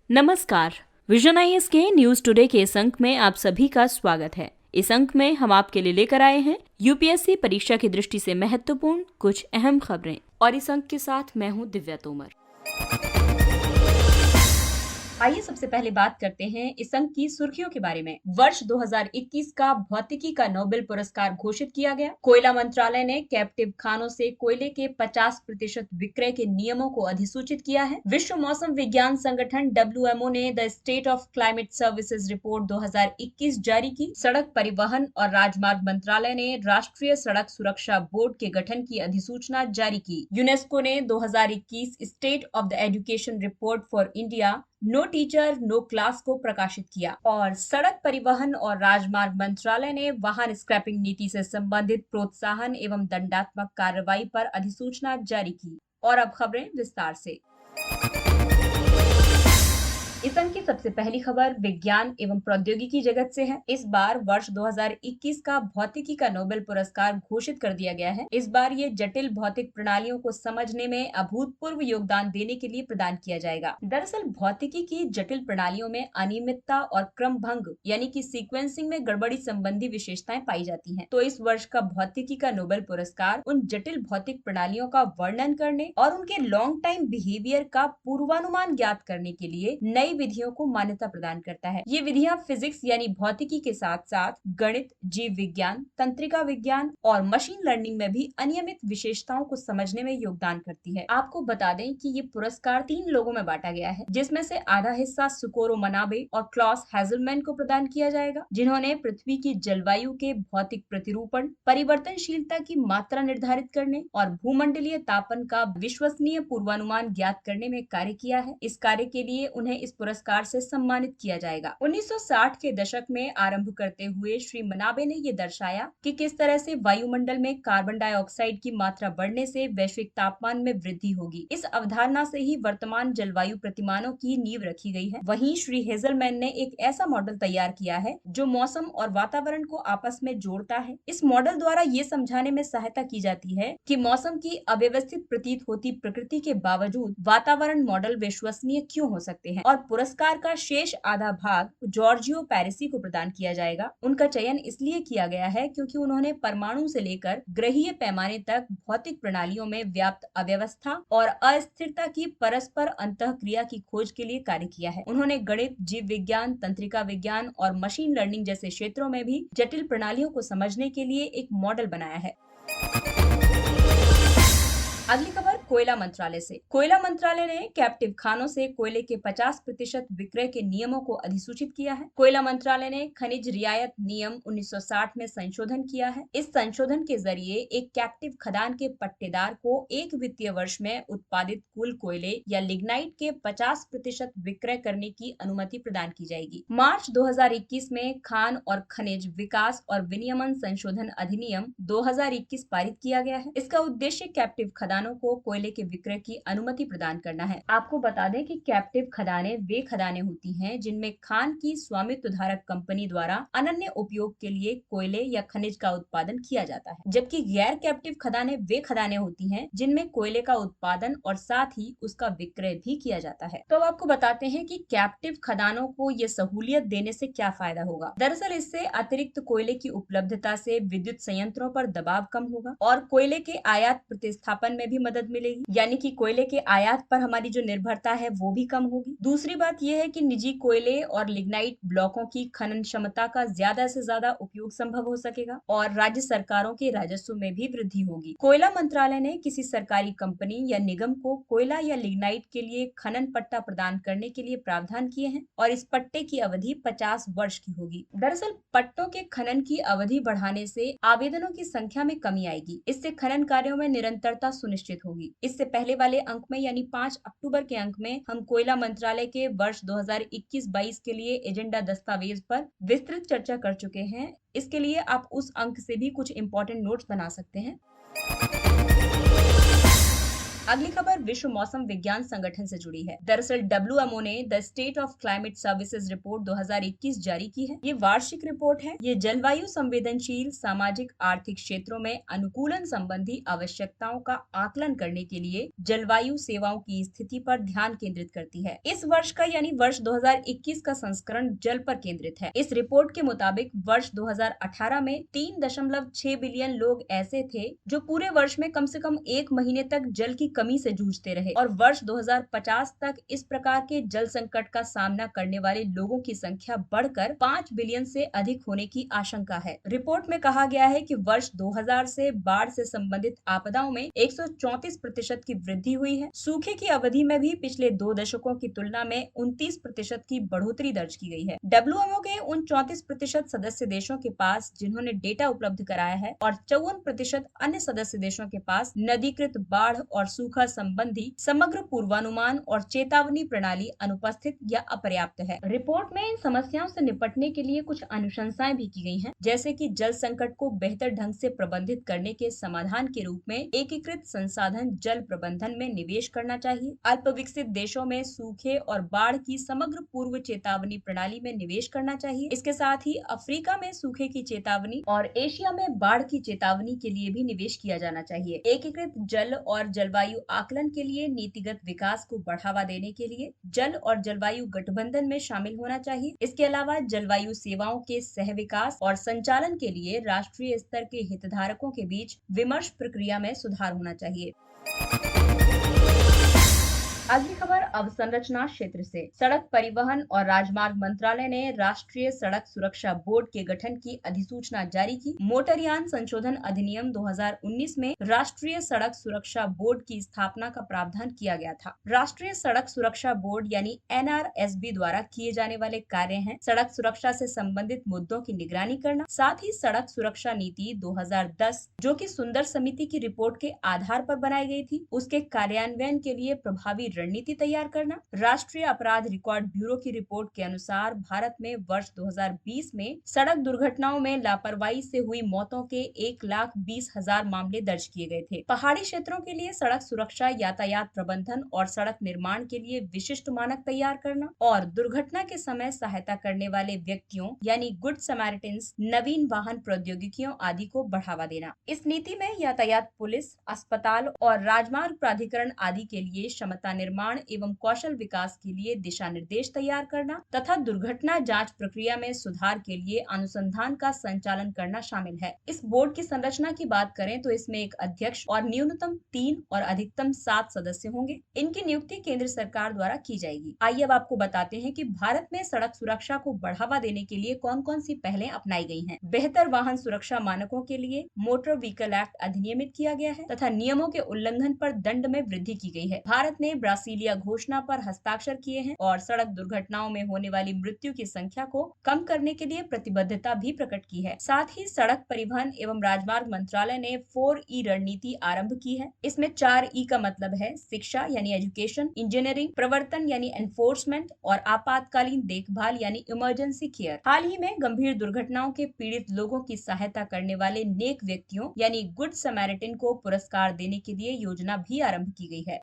नमस्कार। Vision IAS के news today के इस अंक में आप सभी का स्वागत है। इस अंक में हम आपके लिए लेकर आए हैं यूपीएससी परीक्षा की दृष्टि से महत्वपूर्ण कुछ अहम खबरें और इस अंक के साथ मैं हूं दिव्या तोमर। आइए सबसे पहले बात करते हैं इस अंक की सुर्खियों के बारे में। वर्ष 2021 का भौतिकी का नोबेल पुरस्कार घोषित किया गया। कोयला मंत्रालय ने कैप्टिव खानों से कोयले के 50% विक्रय के नियमों को अधिसूचित किया है। विश्व मौसम विज्ञान संगठन WMO ने the state of climate services report 2021 जारी की। सड़क परिवहन और राजमार्ग मंत्रालय ने राष्ट्रीय सड़क सुरक्षा बोर्ड के गठन की अधिसूचना जारी की। यूनेस्को ने 2021 state of the education report for India no teacher no class को प्रकाशित किया और सड़क परिवहन और राजमार्ग मंत्रालय ने वाहन स्क्रैपिंग नीति से संबंधित प्रोत्साहन एवं दंडात्मक कार्रवाई पर अधिसूचना जारी की। और अब खबरें विस्तार से। इस अंक की सबसे पहली खबर विज्ञान एवं प्रौद्योगिकी जगत से है। इस बार वर्ष 2021 का भौतिकी का नोबेल पुरस्कार घोषित कर दिया गया है। इस बार ये जटिल भौतिक प्रणालियों को समझने में अभूतपूर्व योगदान देने के लिए प्रदान किया जाएगा। दरअसल भौतिकी की जटिल प्रणालियों में अनियमितता और क्रम भंग यानी कि सीक्वेंसिंग में गड़बड़ी संबंधी विशेषताएं पाई जाती हैं। तो इस वर्ष का भौतिकी का नोबेल पुरस्कार उन जटिल भौतिक प्रणालियों का वर्णन करने और उनके लॉन्ग टाइम बिहेवियर का पूर्वानुमान ज्ञात करने के लिए नई विधियों को मान्यता प्रदान करता है। ये विधियां फिजिक्स यानी भौतिकी के साथ साथ गणित, जीव विज्ञान, तंत्रिका विज्ञान और मशीन लर्निंग में भी अनियमित विशेषताओं को समझने में योगदान करती है। आपको बता दें कि ये पुरस्कार 3 लोगों में बांटा गया है, जिसमें से आधा हिस्सा सुकोरो मनाबे और क्लॉस हैजलमैन को प्रदान किया जाएगा, जिन्होंने पृथ्वी की जलवायु के भौतिक प्रतिरूपण, परिवर्तनशीलता की मात्रा निर्धारित करने और भूमंडलीय तापन का विश्वसनीय पूर्वानुमान ज्ञात करने में कार्य किया है। इस कार्य के लिए उन्हें इस पुरस्कार से सम्मानित किया जाएगा। 1960 के दशक में आरंभ करते हुए श्री मनाबे ने ये दर्शाया कि किस तरह से वायुमंडल में कार्बन डाइऑक्साइड की मात्रा बढ़ने से वैश्विक तापमान में वृद्धि होगी। इस अवधारणा से ही वर्तमान जलवायु प्रतिमानों की नींव रखी गई है। वहीं श्री हेजलमैन ने एक ऐसा मॉडल तैयार किया है जो मौसम और वातावरण को आपस में जोड़ता है। इस मॉडल द्वारा ये समझाने में सहायता की जाती है कि मौसम की अव्यवस्थित प्रतीत होती प्रकृति के बावजूद वातावरण मॉडल विश्वसनीय क्यों हो सकते हैं। और पुरस्कार का शेष आधा भाग जॉर्जियो पैरिसी को प्रदान किया जाएगा। उनका चयन इसलिए किया गया है क्योंकि उन्होंने परमाणु से लेकर ग्रहीय पैमाने तक भौतिक प्रणालियों में व्याप्त अव्यवस्था और अस्थिरता की परस्पर अंतःक्रिया की खोज के लिए कार्य किया है। उन्होंने गणित, जीव विज्ञान, तंत्रिका विज्ञान और मशीन लर्निंग जैसे क्षेत्रों में भी जटिल प्रणालियों को समझने के लिए एक मॉडल बनाया है। अगली खबर कोयला मंत्रालय से। कोयला मंत्रालय ने कैप्टिव खानों से कोयले के 50% विक्रय के नियमों को अधिसूचित किया है। कोयला मंत्रालय ने खनिज रियायत नियम 1960 में संशोधन किया है। इस संशोधन के जरिए एक कैप्टिव खदान के पट्टेदार को एक वित्तीय वर्ष में उत्पादित कुल कोयले या लिग्नाइट के 50% विक्रय करने की अनुमति प्रदान की जाएगी। मार्च 2021 में खान और खनिज विकास और विनियमन संशोधन अधिनियम 2021 पारित किया गया है। इसका उद्देश्य कैप्टिव खदानों को कोयले के विक्रय की अनुमति प्रदान करना है। आपको बता दें कि कैप्टिव खदानें वे खदानें होती हैं जिनमें खान की स्वामित्व धारक कंपनी द्वारा अनन्य उपयोग के लिए कोयले या खनिज का उत्पादन किया जाता है, जबकि गैर कैप्टिव खदानें वे खदानें होती हैं जिनमें कोयले का उत्पादन और साथ ही उसका विक्रय भी किया जाता है। तो आपको बताते हैं कि कैप्टिव खदानों को ये सहूलियत देने से क्या फायदा होगा। दरअसल इससे अतिरिक्त कोयले की उपलब्धता से विद्युत संयंत्रों पर दबाव कम होगा और कोयले के आयात प्रतिस्थापन में भी मदद मिलेगी, यानी कि कोयले के आयात पर हमारी जो निर्भरता है वो भी कम होगी। दूसरी बात यह है कि निजी कोयले और लिग्नाइट ब्लॉकों की खनन क्षमता का ज्यादा से ज्यादा उपयोग संभव हो सकेगा और राज्य सरकारों के राजस्व में भी वृद्धि होगी। कोयला मंत्रालय ने किसी सरकारी कंपनी या निगम को कोयला या लिग्नाइट के लिए खनन पट्टा प्रदान करने के लिए प्रावधान किए हैं और इस पट्टे की अवधि 50 वर्ष की होगी। दरअसल पट्टों के खनन की अवधि बढ़ाने से आवेदनों की संख्या में कमी आएगी। इससे खनन कार्यों में निरंतरता सुनिश्चित होगी। इससे पहले वाले अंक में यानी 5 अक्टूबर के अंक में हम कोयला मंत्रालय के वर्ष 2021-22 के लिए एजेंडा दस्तावेज पर विस्तृत चर्चा कर चुके हैं। इसके लिए आप उस अंक से भी कुछ इंपॉर्टेंट नोट्स बना सकते हैं। अगली खबर विश्व मौसम विज्ञान संगठन से जुड़ी है। दरअसल WMO ने the state of climate services report 2021 जारी की है। ये वार्षिक रिपोर्ट है। ये जलवायु संवेदनशील सामाजिक आर्थिक क्षेत्रों में अनुकूलन संबंधी आवश्यकताओं का आकलन करने के लिए जलवायु सेवाओं की स्थिति पर ध्यान केंद्रित करती है। इस वर्ष का यानी वर्ष 2021 का संस्करण जल पर केंद्रित है। इस रिपोर्ट के मुताबिक वर्ष 2018 में 3.6 बिलियन लोग ऐसे थे जो पूरे वर्ष में कम से कम एक महीने तक जल की कमी से जूझते रहे और वर्ष 2050 तक इस प्रकार के जल संकट का सामना करने वाले लोगों की संख्या बढ़कर 5 बिलियन से अधिक होने की आशंका है। रिपोर्ट में कहा गया है कि वर्ष 2000 से बाढ़ से संबंधित आपदाओं में 134% की वृद्धि हुई है। सूखे की अवधि में भी पिछले 2 दशकों की तुलना में 29% की बढ़ोतरी दर्ज की गई है। WMO के उन 34% सदस्य देशों के पास जिन्होंने डेटा उपलब्ध कराया है और 54% अन्य सदस्य देशों के पास नदीकृत बाढ़ और सूखा संबंधी समग्र पूर्वानुमान और चेतावनी प्रणाली अनुपस्थित या अपर्याप्त है। रिपोर्ट में इन समस्याओं से निपटने के लिए कुछ अनुशंसाएं भी की गई हैं, जैसे कि जल संकट को बेहतर ढंग से प्रबंधित करने के समाधान के रूप में एकीकृत संसाधन जल प्रबंधन में निवेश करना चाहिए। अल्प विकसित देशों में सूखे और बाढ़ की समग्र पूर्व चेतावनी प्रणाली में निवेश करना चाहिए। इसके साथ ही अफ्रीका में सूखे की चेतावनी और एशिया में बाढ़ की चेतावनी के लिए भी निवेश किया जाना चाहिए। एकीकृत जल और जलवायु आकलन के लिए नीतिगत विकास को बढ़ावा देने के लिए जल और जलवायु गठबंधन में शामिल होना चाहिए। इसके अलावा जलवायु सेवाओं के सह विकास और संचालन के लिए राष्ट्रीय स्तर के हितधारकों के बीच विमर्श प्रक्रिया में सुधार होना चाहिए। अगली खबर अवसंरचना क्षेत्र से। सड़क परिवहन और राजमार्ग मंत्रालय ने राष्ट्रीय सड़क सुरक्षा बोर्ड के गठन की अधिसूचना जारी की। मोटरयान संशोधन अधिनियम 2019 में राष्ट्रीय सड़क सुरक्षा बोर्ड की स्थापना का प्रावधान किया गया था। राष्ट्रीय सड़क सुरक्षा बोर्ड यानी NRSB द्वारा किए जाने वाले कार्य हैं सड़क सुरक्षा से संबंधित मुद्दों की निगरानी करना, साथ ही सड़क सुरक्षा नीति 2010 जो कि सुंदर समिति की रिपोर्ट के आधार पर बनाई गई थी, उसके कार्यान्वयन के लिए प्रभावी रणनीति तैयार करना। राष्ट्रीय अपराध रिकॉर्ड ब्यूरो की रिपोर्ट के अनुसार भारत में वर्ष 2020 में सड़क दुर्घटनाओं में लापरवाही से हुई मौतों के 1,20,000 मामले दर्ज किए गए थे। पहाड़ी क्षेत्रों के लिए सड़क सुरक्षा, यातायात प्रबंधन और सड़क निर्माण के लिए विशिष्ट मानक तैयार करना और दुर्घटना के समय सहायता करने वाले व्यक्तियों यानी गुड समैरिटन्स, नवीन वाहन प्रौद्योगिकियों आदि को बढ़ावा देना। इस नीति में यातायात पुलिस, अस्पताल और राजमार्ग प्राधिकरण आदि के लिए क्षमता निर्माण एवं कौशल विकास के लिए दिशा निर्देश तैयार करना तथा दुर्घटना जांच प्रक्रिया में सुधार के लिए अनुसंधान का संचालन करना शामिल है। इस बोर्ड की संरचना की बात करें तो इसमें एक अध्यक्ष और न्यूनतम 3 और अधिकतम 7 सदस्य होंगे। इनकी नियुक्ति केंद्र सरकार द्वारा की जाएगी। आइए अब आपको बताते हैं कि भारत में सड़क सुरक्षा को बढ़ावा देने के लिए कौन कौन सी पहलें अपनाई गई हैं। बेहतर वाहन सुरक्षा मानकों के लिए मोटर व्हीकल एक्ट अधिनियमित किया गया है तथा नियमों के उल्लंघन पर दंड में वृद्धि की गई है। भारत ने ब्रासीलिया घोषणा पर हस्ताक्षर किए हैं और सड़क दुर्घटनाओं में होने वाली मृत्यु की संख्या को कम करने के लिए प्रतिबद्धता भी प्रकट की है। साथ ही सड़क परिवहन एवं राजमार्ग मंत्रालय ने 4E रणनीति आरंभ की है। इसमें 4E का मतलब है शिक्षा यानी एजुकेशन, इंजीनियरिंग, प्रवर्तन यानी एनफोर्समेंट और आपातकालीन देखभाल यानी इमरजेंसी केयर। हाल ही में गंभीर दुर्घटनाओं के पीड़ित लोगों की सहायता करने वाले नेक व्यक्तियों यानी गुड समैरिटन को पुरस्कार देने के लिए योजना भी आरंभ की गई है।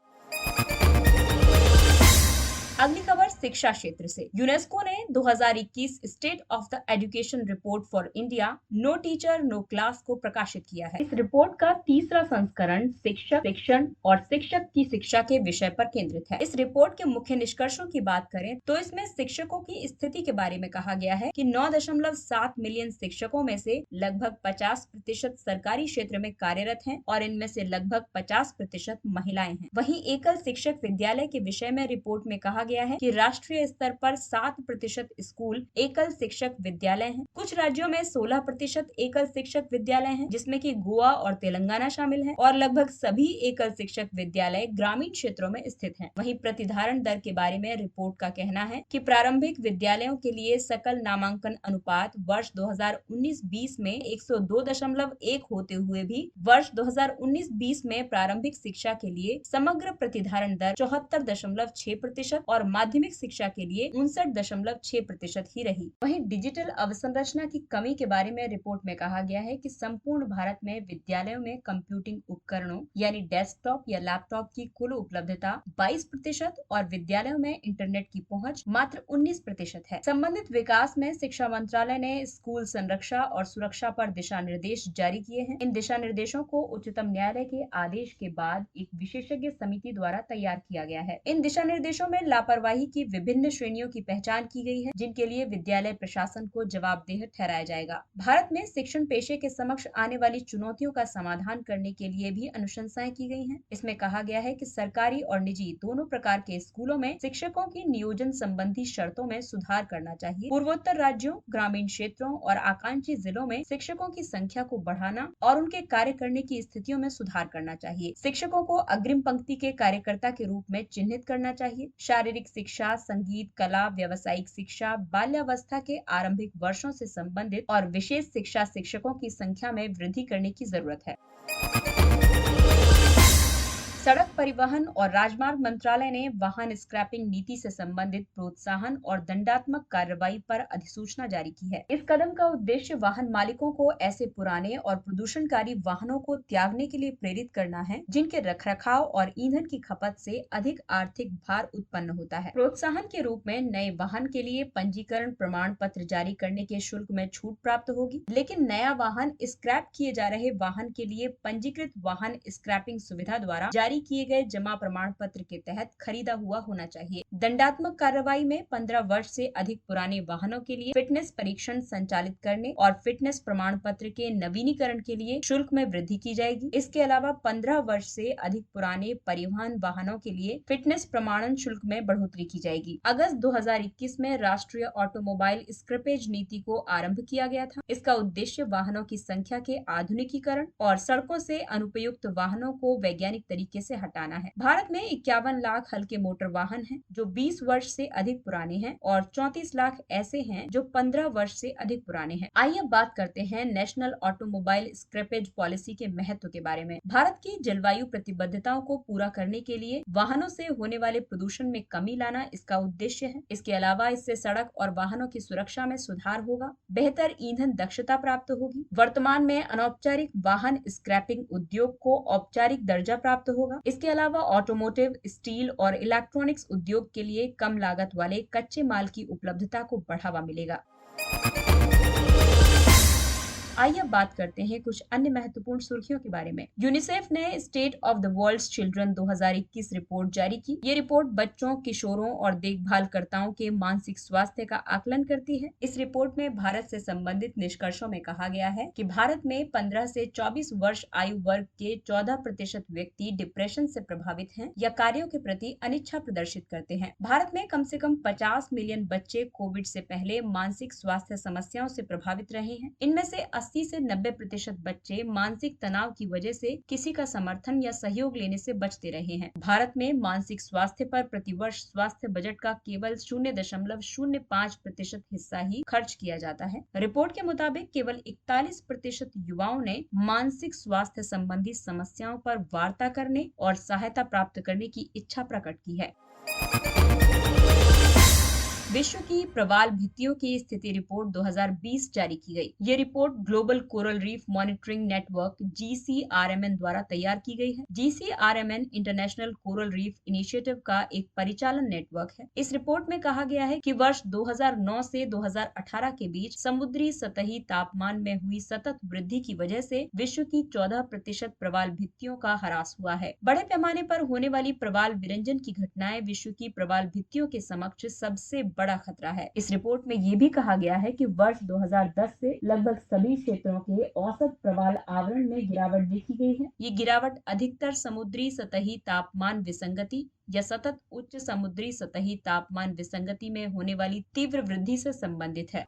अगली खबर शिक्षा क्षेत्र से। यूनेस्को ने 2021 state of the education report for India no teacher no class को प्रकाशित किया है। इस रिपोर्ट का तीसरा संस्करण शिक्षक, शिक्षण और शिक्षक की शिक्षा के विषय पर केंद्रित है। इस रिपोर्ट के मुख्य निष्कर्षों की बात करें तो इसमें शिक्षकों की स्थिति के बारे में कहा गया है कि 9.7 मिलियन शिक्षकों में से लगभग 50% सरकारी क्षेत्र में कार्यरत हैं और इनमें से लगभग 50% महिलाएं हैं। वहीं एकल शिक्षक विद्यालय के विषय में रिपोर्ट में कहा गया है कि राष्ट्रीय स्तर पर 7% स्कूल एकल शिक्षक विद्यालय हैं। कुछ राज्यों में 16% एकल शिक्षक विद्यालय हैं, जिसमें कि गोवा और तेलंगाना शामिल हैं और लगभग सभी एकल शिक्षक विद्यालय ग्रामीण क्षेत्रों में स्थित हैं। वहीं प्रतिधारण दर के बारे में रिपोर्ट का कहना है कि प्रारंभिक विद्यालयों के लिए सकल नामांकन अनुपात वर्ष 2019-20 में 102.1 होते हुए भी वर्ष 2019-20 में प्रारंभिक शिक्षा के लिए समग्र प्रतिधारण दर 74.6% और माध्यमिक शिक्षा के लिए 59.6% ही रही। वहीं डिजिटल अवसंरचना की कमी के बारे में रिपोर्ट में कहा गया है कि संपूर्ण भारत में विद्यालयों में कंप्यूटिंग उपकरणों यानी डेस्कटॉप या लैपटॉप की कुल उपलब्धता 22% और विद्यालयों में इंटरनेट की पहुंच मात्र 19% है। संबंधित विकास में शिक्षा मंत्रालय ने स्कूल संरक्षा और सुरक्षा पर दिशा निर्देश जारी किए हैं। इन दिशा निर्देशों को उच्चतम न्यायालय के आदेश के बाद एक विशेषज्ञ समिति द्वारा तैयार किया गया है। इन दिशा निर्देशों में लापरवाही की विभिन्न श्रेणियों की पहचान की गई है, जिनके लिए विद्यालय प्रशासन को जवाबदेह ठहराया जाएगा। भारत में शिक्षण पेशे के समक्ष आने वाली चुनौतियों का समाधान करने के लिए भी अनुशंसाएं की गई हैं। इसमें कहा गया है कि सरकारी और निजी दोनों प्रकार के स्कूलों में शिक्षकों की नियोजन संबंधी शर्तों में सुधार करना चाहिए। पूर्वोत्तर राज्यों, ग्रामीण क्षेत्रों और आकांक्षी जिलों में शिक्षकों की संख्या को बढ़ाना और उनके कार्य करने की स्थितियों में सुधार करना चाहिए। शिक्षकों को अग्रिम पंक्ति के कार्यकर्ता के रूप में चिन्हित करना चाहिए। शारीरिक शिक्षा, संगीत, कला, व्यावसायिक शिक्षा, बाल्यावस्था के आरंभिक वर्षों से संबंधित और विशेष शिक्षा शिक्षकों की संख्या में वृद्धि करने की जरूरत है। सड़क परिवहन और राजमार्ग मंत्रालय ने वाहन स्क्रैपिंग नीति से संबंधित प्रोत्साहन और दंडात्मक कार्रवाई पर अधिसूचना जारी की है। इस कदम का उद्देश्य वाहन मालिकों को ऐसे पुराने और प्रदूषणकारी वाहनों को त्यागने के लिए प्रेरित करना है, जिनके रखरखाव और ईंधन की खपत से अधिक आर्थिक भार उत्पन्न होता है। प्रोत्साहन के रूप में नए वाहन के लिए पंजीकरण प्रमाण पत्र जारी करने के शुल्क में छूट प्राप्त होगी, लेकिन नया वाहन स्क्रैप किए जा रहे वाहन के लिए पंजीकृत वाहन स्क्रैपिंग सुविधा द्वारा जारी किए गए जमा प्रमाण पत्र के तहत खरीदा हुआ होना चाहिए। दंडात्मक कार्रवाई में 15 वर्ष से अधिक पुराने वाहनों के लिए फिटनेस परीक्षण संचालित करने और फिटनेस प्रमाण पत्र के नवीनीकरण के लिए शुल्क में वृद्धि की जाएगी। इसके अलावा 15 वर्ष से अधिक पुराने परिवहन वाहनों के लिए फिटनेस प्रमाणन शुल्क में बढ़ोतरी की जाएगी। अगस्त 2021 में राष्ट्रीय ऑटोमोबाइल स्क्रैपेज नीति को आरंभ किया गया था। इसका उद्देश्य वाहनों की संख्या के आधुनिकीकरण और सड़कों से अनुपयुक्त वाहनों को वैज्ञानिक तरीके से हटाना है। भारत में 51 लाख हल्के मोटर वाहन हैं जो 20 वर्ष से अधिक पुराने हैं और 34 लाख ऐसे हैं जो 15 वर्ष से अधिक पुराने हैं। आइए बात करते हैं नेशनल ऑटोमोबाइल स्क्रैपेज पॉलिसी के महत्व के बारे में। भारत की जलवायु प्रतिबद्धताओं को पूरा करने के लिए वाहनों से होने वाले प्रदूषण में कमी लाना इसका उद्देश्य है। इसके अलावा इससे सड़क और वाहनों की सुरक्षा में सुधार होगा, बेहतर ईंधन दक्षता प्राप्त होगी। वर्तमान में अनौपचारिक वाहन स्क्रैपिंग उद्योग को औपचारिक दर्जा प्राप्त होगा। इसके अलावा ऑटोमोटिव, स्टील और इलेक्ट्रॉनिक्स उद्योग के लिए कम लागत वाले कच्चे माल की उपलब्धता को बढ़ावा मिलेगा। आइए अब बात करते हैं कुछ अन्य महत्वपूर्ण सुर्खियों के बारे में। यूनिसेफ ने state of the world's children 2021 report जारी की। ये रिपोर्ट बच्चों, किशोरों और देखभालकर्ताओं के मानसिक स्वास्थ्य का आकलन करती है। इस रिपोर्ट में भारत से संबंधित निष्कर्षों में कहा गया है कि भारत में 15 से 24 वर्ष आयु वर्ग के 14% व्यक्ति डिप्रेशन से प्रभावित हैं या कार्यों के प्रति अनिच्छा प्रदर्शित करते हैं। भारत में कम से कम 50 मिलियन बच्चे कोविड से पहले मानसिक स्वास्थ्य समस्याओं से प्रभावित रहे हैं। इनमें से 80 से 90% बच्चे मानसिक तनाव की वजह से किसी का समर्थन या सहयोग लेने से बचते रहे हैं। भारत में मानसिक स्वास्थ्य पर प्रतिवर्ष स्वास्थ्य बजट का केवल 0.05% हिस्सा ही खर्च किया जाता है। रिपोर्ट के मुताबिक केवल 41% युवाओं ने मानसिक स्वास्थ्य संबंधी समस्याओं पर वार्ता करने और सहायता प्राप्त करने की इच्छा प्रकट की है। विश्व की प्रवाल भित्तियों की स्थिति रिपोर्ट 2020 जारी की गई। ये report global coral reef monitoring network GCRMN द्वारा तैयार की गई है। GCRMN international coral reef initiative का एक परिचालन नेटवर्क है। इस रिपोर्ट में कहा गया है कि वर्ष 2009 से 2018 के बीच समुद्री सतही तापमान में हुई सतत वृद्धि की वजह से विश्व की 14% प्रवाल भित्तियों का ह्रास हुआ है। बड़े पैमाने पर होने वाली प्रवाल विरंजन की घटनाएं विश्व की प्रवाल भित्तियों के समक्ष सबसे बड़ा खतरा है। इस रिपोर्ट में ये भी कहा गया है कि वर्ष 2010 से लगभग सभी क्षेत्रों के औसत प्रवाल आवरण में गिरावट देखी गई है। ये गिरावट अधिकतर समुद्री सतही तापमान विसंगति या सतत उच्च समुद्री सतही तापमान विसंगति में होने वाली तीव्र वृद्धि से संबंधित है।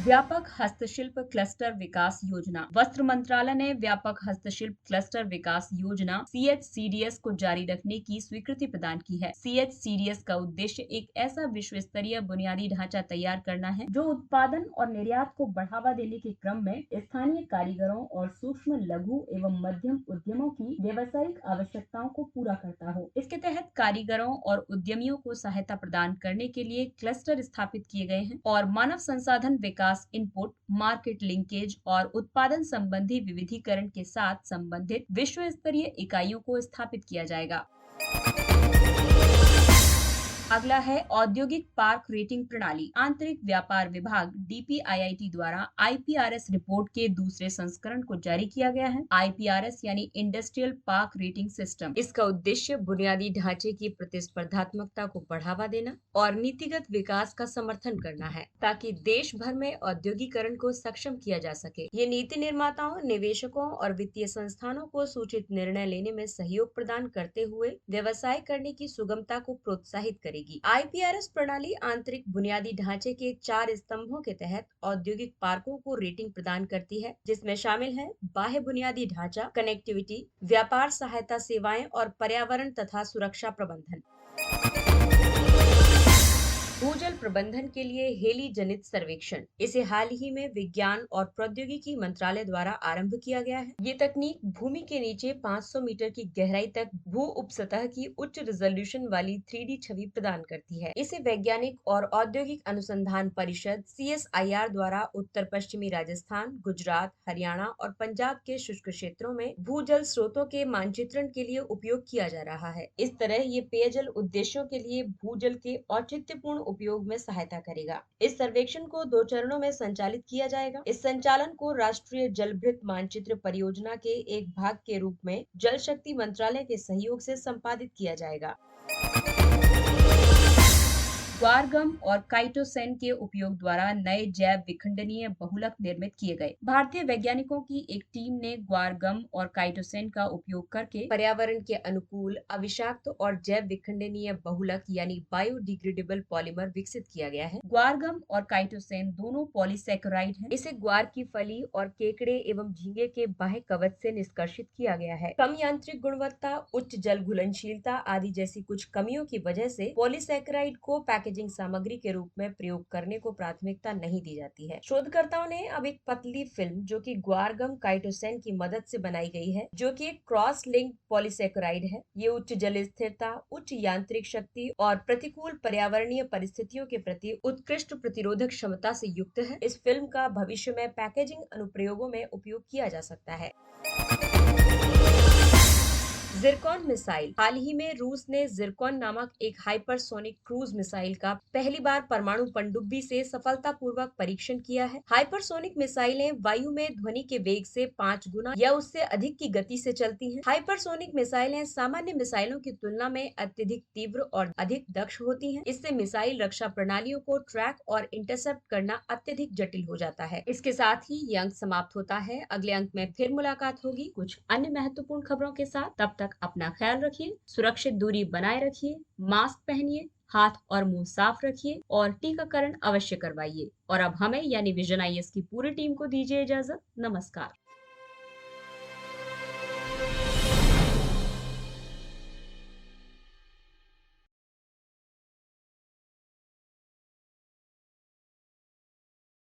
व्यापक हस्तशिल्प क्लस्टर विकास योजना। वस्त्र मंत्रालय ने व्यापक हस्तशिल्प क्लस्टर विकास योजना CHCDS को जारी रखने की स्वीकृति प्रदान की है। CHCDS का उद्देश्य एक ऐसा विश्व स्तरीय बुनियादी ढांचा तैयार करना है जो उत्पादन और निर्यात को बढ़ावा देने के क्रम में स्थानीय कारीगरों और सूक्ष्म, लघु एवं मध्यम उद्यमों की व्यावसायिक आवश्यकताओं को पूरा करता हो। इसके तहत कारीगरों और उद्यमियों को सहायता प्रदान करने के लिए क्लस्टर स्थापित किए गए हैं और मानव संसाधन विकास, इनपुट, मार्केट लिंकेज और उत्पादन संबंधी विविधीकरण के साथ संबंधित विश्व स्तरीय इकाइयों को स्थापित किया जाएगा। अगला है औद्योगिक पार्क रेटिंग प्रणाली। आंतरिक व्यापार विभाग DPIIT द्वारा IPRS रिपोर्ट के दूसरे संस्करण को जारी किया गया है। IPRS यानी इंडस्ट्रियल पार्क रेटिंग सिस्टम। इसका उद्देश्य बुनियादी ढांचे की प्रतिस्पर्धात्मकता को बढ़ावा देना और नीतिगत विकास का समर्थन करना है, ताकि देश भर में औद्योगिकरण को सक्षम किया जा सके। ये नीति निर्माताओं, निवेशकों और वित्तीय संस्थानों को सूचित निर्णय लेने में सहयोग प्रदान करते हुए व्यवसाय करने की सुगमता को प्रोत्साहित करेगी। IPRS प्रणाली आंतरिक बुनियादी ढांचे के 4 स्तंभों के तहत औद्योगिक पार्कों को रेटिंग प्रदान करती है, जिसमें शामिल है बाह्य बुनियादी ढांचा, कनेक्टिविटी, व्यापार सहायता सेवाएं और पर्यावरण तथा सुरक्षा प्रबंधन। भूजल प्रबंधन के लिए हेली जनित सर्वेक्षण। इसे हाल ही में विज्ञान और प्रौद्योगिकी मंत्रालय द्वारा आरंभ किया गया है। ये तकनीक भूमि के नीचे 500 मीटर की गहराई तक भू उपसतह की उच्च रिजोल्यूशन वाली 3D छवि प्रदान करती है। इसे वैज्ञानिक और औद्योगिक अनुसंधान परिषद CSIR द्वारा उत्तर पश्चिमी राजस्थान, गुजरात, हरियाणा और पंजाब के शुष्क क्षेत्रों में भूजल स्रोतों के मानचित्रण के लिए उपयोग किया जा रहा है। इस तरह ये पेयजल उद्देश्यों के लिए भूजल के औचित्यपूर्ण उपयोग में सहायता करेगा। इस सर्वेक्षण को 2 चरणों में संचालित किया जाएगा। इस संचालन को राष्ट्रीय जलभृत मानचित्र परियोजना के एक भाग के रूप में जल शक्ति मंत्रालय के सहयोग से संपादित किया जाएगा। ग्वारगम और काइटोसैन के उपयोग द्वारा नए जैव विखंडनीय बहुलक निर्मित किए गए। भारतीय वैज्ञानिकों की एक टीम ने ग्वारगम और काइटोसैन का उपयोग करके पर्यावरण के अनुकूल, अविषाक्त और जैव विखंडनीय बहुलक यानी बायोडिग्रेडेबल पॉलीमर विकसित किया गया है। ग्वारगम और काइटोसैन दोनों पॉलीसैकेराइड हैं। इसे ग्वार की फली और केकड़े एवं झींगे के बाह्य कवच से निष्कर्षित किया गया है। कम यांत्रिक गुणवत्ता, उच्च जल घुलनशीलता आदि जैसी कुछ कमियों की वजह से पॉलीसैकेराइड को पैकेजिंग सामग्री के रूप में प्रयोग करने को प्राथमिकता नहीं दी जाती है। शोधकर्ताओं ने अब एक पतली फिल्म जो कि ग्वारगम काइटोसैन की मदद से बनाई गई है, जो कि एक क्रॉस लिंक्ड पॉलीसैकेराइड है। ये उच्च जल स्थिरता, उच्च यांत्रिक शक्ति और प्रतिकूल पर्यावरणीय परिस्थितियों के प्रति उत्कृष्ट प्रतिरोधक क्षमता से युक्त है। इस फिल्म का भविष्य में पैकेजिंग अनुप्रयोगों में उपयोग किया जा सकता है। Zircon missile. हाल ही में रूस ने जिरकॉन नामक एक हाइपरसोनिक क्रूज मिसाइल का पहली बार परमाणु पनडुब्बी से सफलतापूर्वक परीक्षण किया है। हाइपरसोनिक मिसाइलें वायु में ध्वनि के वेग से 5 गुना या उससे अधिक की गति से चलती हैं। हाइपरसोनिक मिसाइलें सामान्य मिसाइलों की तुलना में अत्यधिक तीव्र और अधिक दक्ष होती हैं। इससे मिसाइल रक्षा प्रणालियों को ट्रैक और इंटरसेप्ट करना अत्यधिक जटिल हो जाता है। इसके साथ ही ये अंक समाप्त होता है। अगले अंक में फिर मुलाकात होगी कुछ अन्य महत्वपूर्ण खबरों के साथ। तब तक अपना ख्याल रखिए, सुरक्षित दूरी बनाए रखिए, मास्क पहनिए, हाथ और मुंह साफ रखिए और टीकाकरण अवश्य करवाइए। और अब हमें यानी विजन IAS की पूरी टीम को दीजिए इजाजत। नमस्कार।